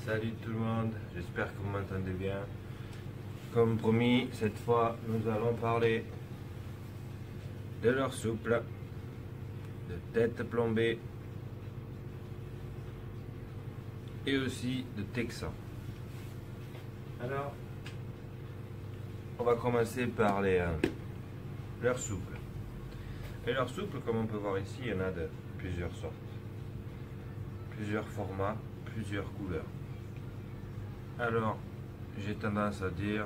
Salut tout le monde, j'espère que vous m'entendez bien. Comme promis, cette fois, nous allons parler de leur souple, de tête plombée et aussi de texan. Alors, on va commencer par leur souple. Et leur souple, comme on peut voir ici, il y en a de plusieurs sortes, plusieurs formats, plusieurs couleurs. Alors, j'ai tendance à dire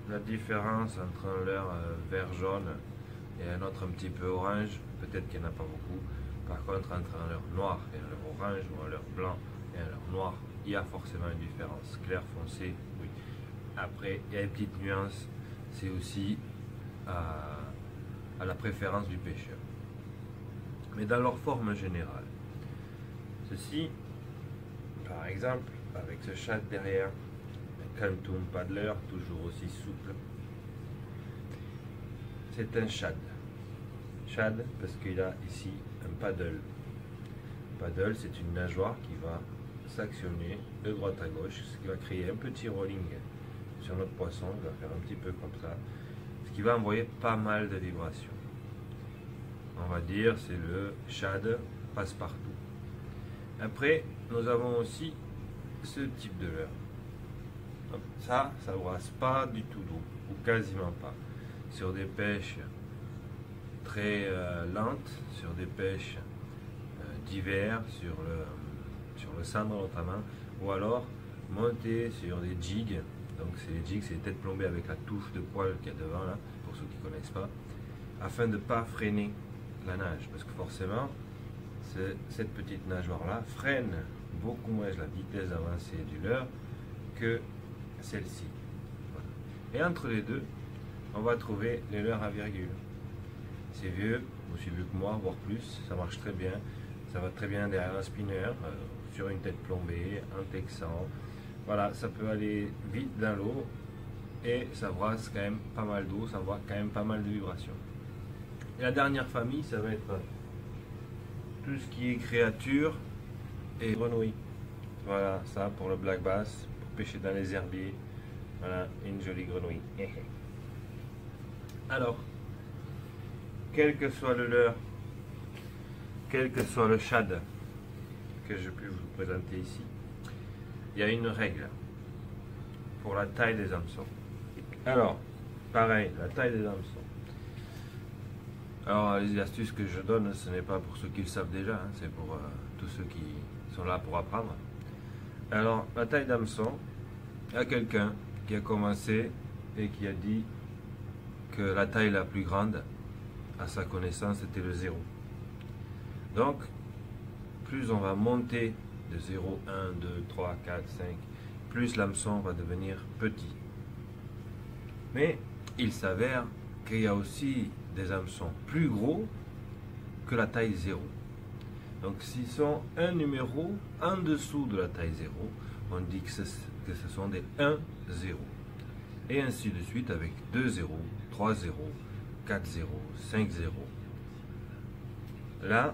la différence entre un leurre vert jaune et un autre un petit peu orange, peut-être qu'il n'y en a pas beaucoup. Par contre, entre un leurre noir et un leurre orange, ou un leurre blanc et un leurre noir, il y a forcément une différence. Clair, foncé, oui. Après, il y a des petites nuances, c'est aussi à la préférence du pêcheur. Mais dans leur forme générale, ceci, par exemple, avec ce shad derrière, un Quantum paddler, toujours aussi souple. C'est un shad. Shad parce qu'il a ici un paddle. Paddle, c'est une nageoire qui va s'actionner de droite à gauche, ce qui va créer un petit rolling sur notre poisson. Il va faire un petit peu comme ça, ce qui va envoyer pas mal de vibrations. On va dire c'est le shad passe-partout. Après, nous avons aussi ce type de leurre. Ça brasse pas du tout d'eau, ou quasiment pas. Sur des pêches très lentes, sur des pêches d'hiver, sur le cendre notamment, ou alors monter sur des jigs. Donc les jigs, c'est des têtes plombées avec la touffe de poils qu'il y a devant là, pour ceux qui ne connaissent pas, afin de ne pas freiner la nage, parce que forcément, cette petite nageoire là freine beaucoup moins la vitesse d'avancée du leurre que celle-ci. Voilà. Et entre les deux, on va trouver les leurres à virgule. C'est vieux, aussi vieux que moi, voire plus, ça marche très bien. Ça va très bien derrière un spinner, sur une tête plombée, un texan. Voilà, ça peut aller vite dans l'eau et ça brasse quand même pas mal d'eau, ça envoie quand même pas mal de vibrations. Et la dernière famille, ça va être tout ce qui est créature et grenouille. Voilà, ça pour le black bass, pour pêcher dans les herbiers. Voilà, une jolie grenouille. Alors, quel que soit le leurre, quel que soit le shad que je puis vous présenter ici, il y a une règle pour la taille des hameçons. Alors, pareil, la taille des hameçons. Alors, les astuces que je donne, ce n'est pas pour ceux qui le savent déjà, hein, c'est pour tous ceux qui sont là pour apprendre. Alors, la taille d'hameçon, il y a quelqu'un qui a commencé et qui a dit que la taille la plus grande, à sa connaissance, était le 0. Donc, plus on va monter de 0, 1, 2, 3, 4, 5, plus l'hameçon va devenir petit. Mais il s'avère qu'il y a aussi des hameçons plus gros que la taille 0. Donc s'ils sont un numéro en dessous de la taille 0, on dit que ce sont des 1, 0. Et ainsi de suite avec 2 0, 3 0, 4 0, 5 0. Là,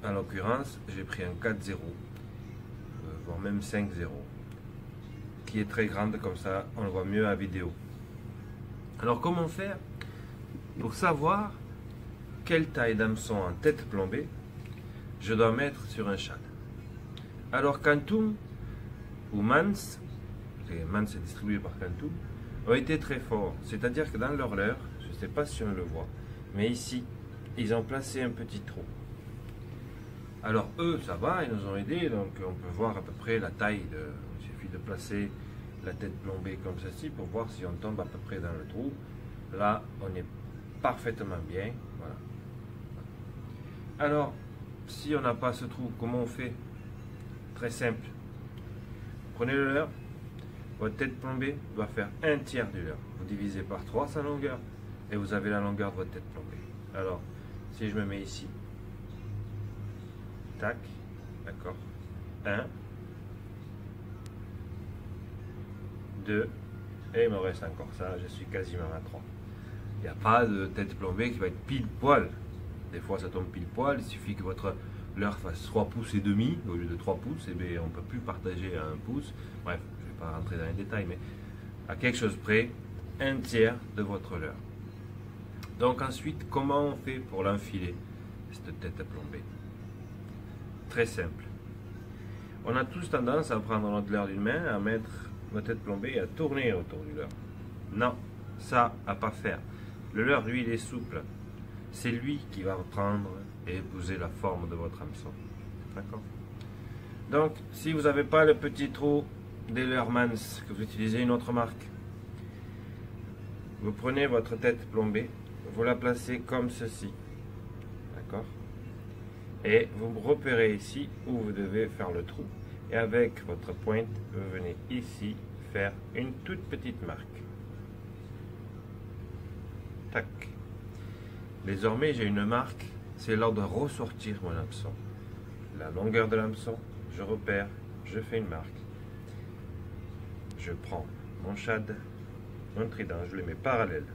en l'occurrence, j'ai pris un 4 0, voire même 5 0, qui est très grande, comme ça on le voit mieux à vidéo. Alors comment faire pour savoir quelle taille d'hameçon en tête plombée je dois mettre sur un shad? Alors Quantum ou Mans, Mans est distribué par Quantum, ont été très forts. C'est-à-dire que dans leur leurre, je ne sais pas si on le voit, mais ici, ils ont placé un petit trou. Alors eux, ça va, ils nous ont aidés, donc on peut voir à peu près la taille. Il suffit de placer la tête plombée comme ceci pour voir si on tombe à peu près dans le trou. Là, on est parfaitement bien. Voilà. Alors, si on n'a pas ce trou, comment on fait? Très simple. Prenez le leurre, votre tête plombée doit faire un tiers du leurre. Vous divisez par 3 sa longueur et vous avez la longueur de votre tête plombée. Alors, si je me mets ici, tac, d'accord, 1, 2, et il me reste encore ça, je suis quasiment à 3. Il n'y a pas de tête plombée qui va être pile poil. Des fois ça tombe pile poil, il suffit que votre l'heure fasse 3 pouces et demi au lieu de 3 pouces, et bien on ne peut plus partager à 1 pouce. Bref, je ne vais pas rentrer dans les détails, mais à quelque chose près, 1/3 de votre leurre. Donc ensuite, comment on fait pour l'enfiler, cette tête plombée? Très simple. On a tous tendance à prendre notre leurre d'une main, à mettre notre tête plombée et à tourner autour du leurre. Non, ça à pas faire. Le leurre, lui, il est souple. C'est lui qui va reprendre et épouser la forme de votre hameçon. D'accord? Donc, si vous n'avez pas le petit trou des Leurmans, que vous utilisez une autre marque, vous prenez votre tête plombée, vous la placez comme ceci. D'accord? Et vous repérez ici où vous devez faire le trou. Et avec votre pointe, vous venez ici faire une toute petite marque. Tac. Désormais, j'ai une marque. C'est l'heure de ressortir mon hameçon. La longueur de l'hameçon, je repère, je fais une marque. Je prends mon shad, mon trident, je le mets parallèle.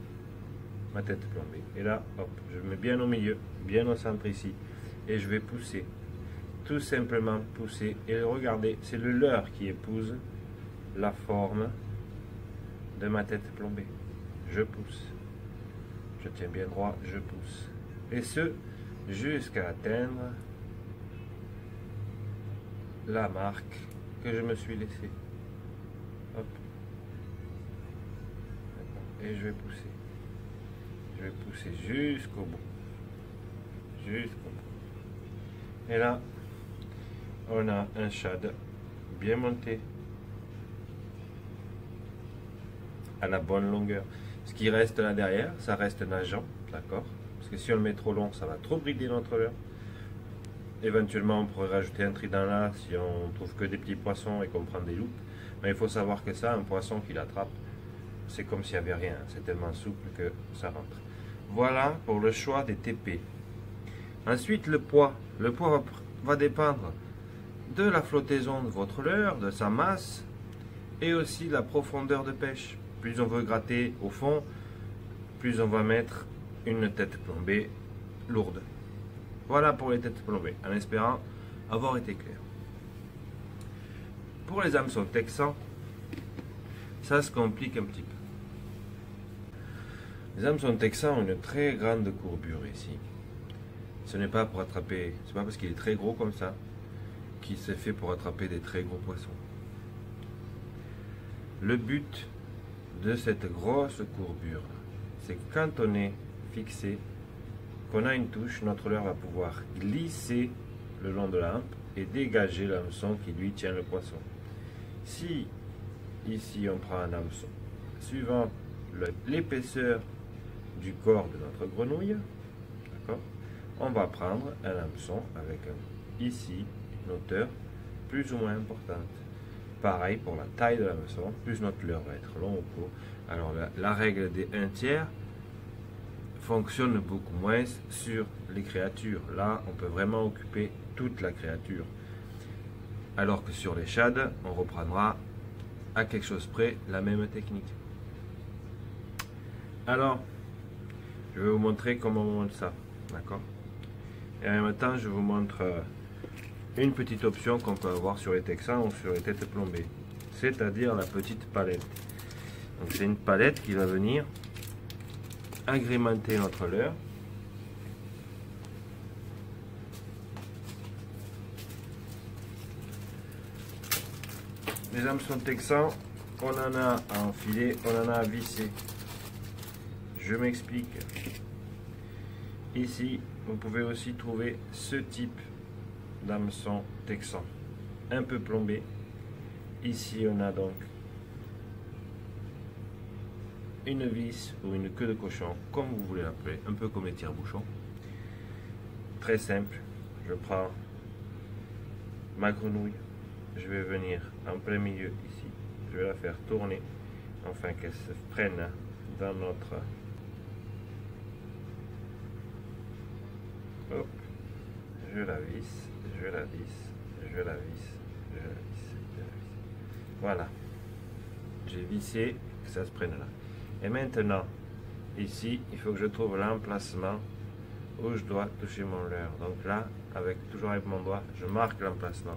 Ma tête plombée. Et là, hop, je le mets bien au milieu, bien au centre ici. Et je vais pousser. Tout simplement pousser. Et regardez, c'est le leurre qui épouse la forme de ma tête plombée. Je pousse. Je tiens bien droit, je pousse. Et ce, jusqu'à atteindre la marque que je me suis laissée. Hop. Et je vais pousser. Je vais pousser jusqu'au bout. Jusqu'au bout. Et là, on a un shad bien monté à la bonne longueur. Ce qui reste là derrière, ça reste nageant, d'accord? Parce que si on le met trop long, ça va trop brider notre leurre. Éventuellement, on pourrait rajouter un trident là si on trouve que des petits poissons et qu'on prend des loupes. Mais il faut savoir que ça, un poisson qui l'attrape, c'est comme s'il n'y avait rien. C'est tellement souple que ça rentre. Voilà pour le choix des TP. Ensuite, le poids. Le poids va dépendre de la flottaison de votre leurre, de sa masse et aussi de la profondeur de pêche. Plus on veut gratter au fond, plus on va mettre une tête plombée lourde. Voilà pour les têtes plombées, en espérant avoir été clair. Pour les hameçons texans, ça se complique un petit peu. Les hameçons texans ont une très grande courbure ici. Ce n'est pas pour attraper, c'est pas parce qu'il est très gros comme ça qu'il s'est fait pour attraper des très gros poissons. Le but de cette grosse courbure, c'est que quand on est fixé, qu'on a une touche, notre leurre va pouvoir glisser le long de la hampe et dégager l'hameçon qui lui tient le poisson. Si ici on prend un hameçon, suivant l'épaisseur du corps de notre grenouille, d'accord, on va prendre un hameçon avec ici une hauteur plus ou moins importante. Pareil pour la taille de l'hameçon, plus notre leurre va être long ou court. Alors la règle des 1/3 fonctionne beaucoup moins sur les créatures. Là, on peut vraiment occuper toute la créature. Alors que sur les shads, on reprendra à quelque chose près la même technique. Alors, je vais vous montrer comment on monte ça. D'accord? Et en même temps, je vous montre une petite option qu'on peut avoir sur les texans ou sur les têtes plombées. C'est-à-dire la petite palette. Donc c'est une palette qui va venir agrémenter notre leurre. Les hameçons texans, on en a à enfiler, on en a à visser. Je m'explique. Ici, vous pouvez aussi trouver ce type d'hameçon texan, un peu plombé. Ici, on a donc une vis ou une queue de cochon, comme vous voulez l'appeler, un peu comme les tire-bouchons. Très simple. Je prends ma grenouille, je vais venir en plein milieu ici, je vais la faire tourner, afin qu'elle se prenne dans notre... Hop, je la visse, je la visse, je la visse, je la visse, je la visse. Voilà, j'ai vissé, que ça se prenne là. Et maintenant, ici, il faut que je trouve l'emplacement où je dois toucher mon leurre. Donc là, toujours avec mon doigt, je marque l'emplacement.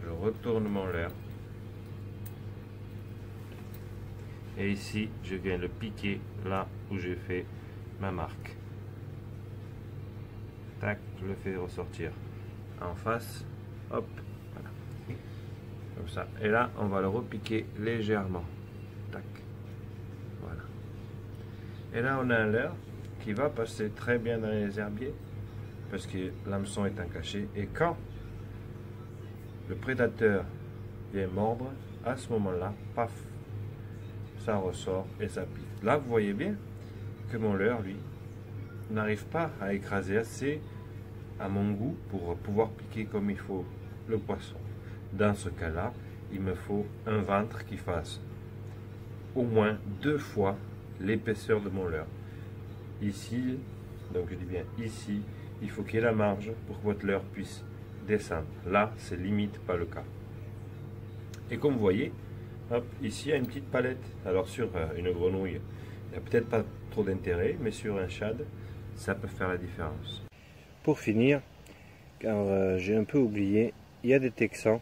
Je retourne mon leurre. Et ici, je viens le piquer là où j'ai fait ma marque. Tac, je le fais ressortir en face. Hop, voilà. Comme ça. Et là, on va le repiquer légèrement. Tac. Voilà. Et là, on a un leurre qui va passer très bien dans les herbiers parce que l'hameçon est en cachet. Et quand le prédateur vient mordre, à ce moment-là, paf, ça ressort et ça pique. Là, vous voyez bien que mon leurre, lui, n'arrive pas à écraser assez à mon goût pour pouvoir piquer comme il faut le poisson. Dans ce cas-là, il me faut un ventre qui fasse au moins 2 fois l'épaisseur de mon leurre. Ici, donc je dis bien ici, il faut qu'il y ait la marge pour que votre leurre puisse descendre. Là, c'est limite pas le cas. Et comme vous voyez, hop, ici il y a une petite palette. Alors sur une grenouille, il n'y a peut-être pas trop d'intérêt, mais sur un shad, ça peut faire la différence. Pour finir, car j'ai un peu oublié, il y a des texans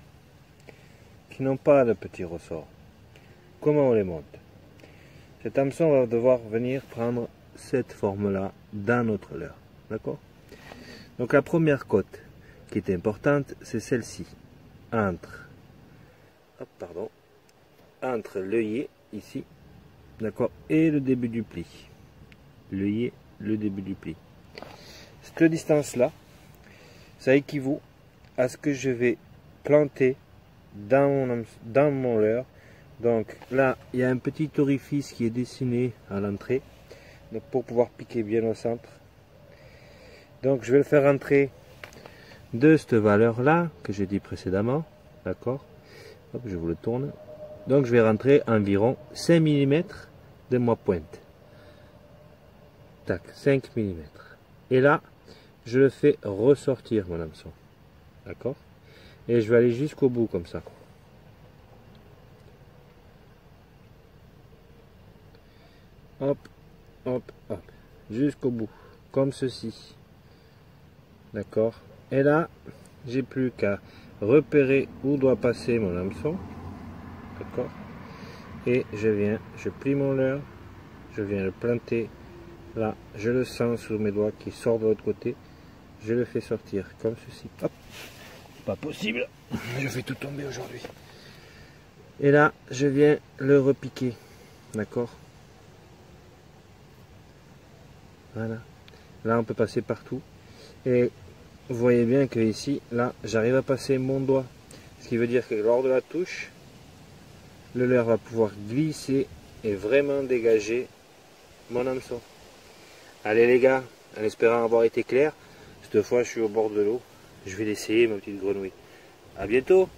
qui n'ont pas de petits ressorts. Comment on les monte? Cet hameçon va devoir venir prendre cette forme-là dans notre leurre. D'accord? Donc la première côte qui est importante, c'est celle-ci. Entre l'œillet ici, d'accord, et le début du pli. L'œillet, le début du pli. Cette distance-là, ça équivaut à ce que je vais planter dans mon leurre. Donc là, il y a un petit orifice qui est dessiné à l'entrée, donc pour pouvoir piquer bien au centre. Donc je vais le faire entrer de cette valeur-là que j'ai dit précédemment, d'accord. Hop, je vous le tourne. Donc je vais rentrer environ 5 mm de ma pointe. Tac, 5 mm. Et là, je le fais ressortir mon hameçon. D'accord? Et je vais aller jusqu'au bout comme ça. Hop, hop, hop. Jusqu'au bout. Comme ceci. D'accord? Et là, j'ai plus qu'à repérer où doit passer mon hameçon. D'accord? Et je plie mon leurre. Je viens le planter. Là, je le sens sur mes doigts qui sort de l'autre côté. Je le fais sortir comme ceci. Hop. Pas possible. Je fais tout tomber aujourd'hui. Et là, je viens le repiquer. D'accord? Voilà. Là, on peut passer partout. Et vous voyez bien que ici, là, j'arrive à passer mon doigt. Ce qui veut dire que lors de la touche, le leurre va pouvoir glisser et vraiment dégager mon hameçon. Allez les gars, en espérant avoir été clair, cette fois je suis au bord de l'eau. Je vais l'essayer, ma petite grenouille. À bientôt!